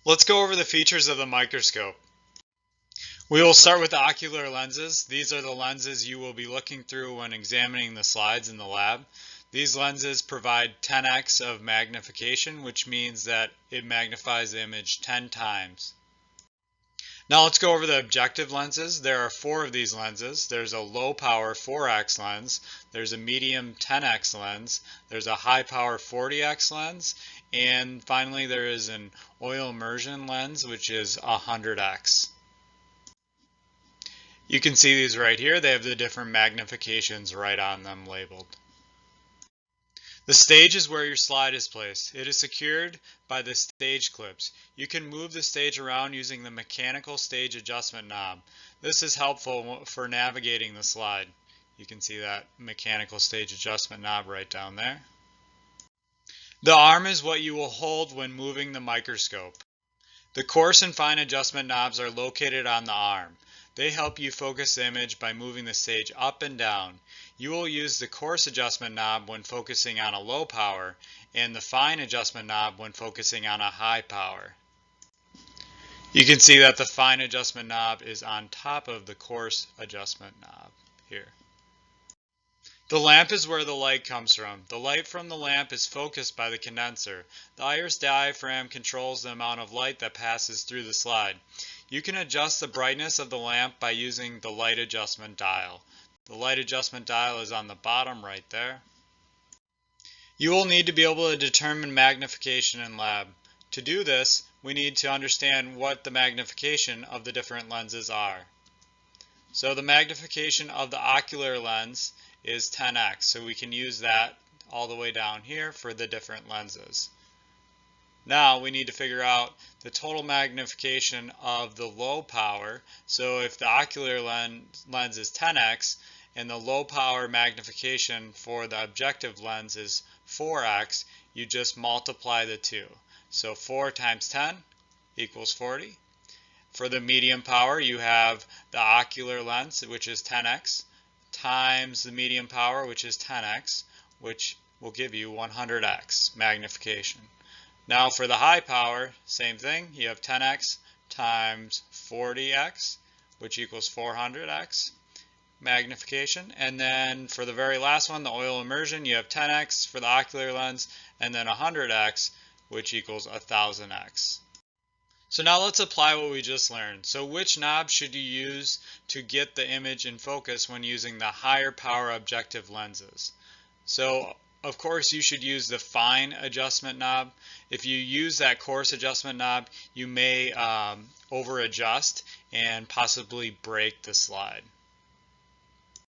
Let's go over the features of the microscope. We will start with the ocular lenses. These are the lenses you will be looking through when examining the slides in the lab. These lenses provide 10x of magnification, which means that it magnifies the image 10 times. Now let's go over the objective lenses. There are 4 of these lenses. There's a low power 4x lens, there's a medium 10x lens, there's a high power 40x lens, and finally there is an oil immersion lens, which is 100x. You can see these right here. They have the different magnifications right on them labeled. The stage is where your slide is placed. It is secured by the stage clips. You can move the stage around using the mechanical stage adjustment knob. This is helpful for navigating the slide. You can see that mechanical stage adjustment knob right down there. The arm is what you will hold when moving the microscope. The coarse and fine adjustment knobs are located on the arm. They help you focus the image by moving the stage up and down. You will use the coarse adjustment knob when focusing on a low power and the fine adjustment knob when focusing on a high power. You can see that the fine adjustment knob is on top of the coarse adjustment knob here. The lamp is where the light comes from. The light from the lamp is focused by the condenser. The iris diaphragm controls the amount of light that passes through the slide. You can adjust the brightness of the lamp by using the light adjustment dial. The light adjustment dial is on the bottom right there. You will need to be able to determine magnification in lab. To do this, we need to understand what the magnification of the different lenses are. So the magnification of the ocular lens is 10x, so we can use that all the way down here for the different lenses. Now we need to figure out the total magnification of the low power. So if the ocular lens is 10x and the low power magnification for the objective lens is 4x, you just multiply the two. So 4 times 10 equals 40. For the medium power, you have the ocular lens, which is 10x, times the medium power, which is 10x, which will give you 100x magnification. Now for the high power, same thing. You have 10x times 40x, which equals 400x magnification. And then for the very last one, the oil immersion, you have 10x for the ocular lens, and then 100x, which equals 1000x. So now let's apply what we just learned. So which knob should you use to get the image in focus when using the higher power objective lenses? So of course you should use the fine adjustment knob. If you use that coarse adjustment knob, you may over adjust and possibly break the slide.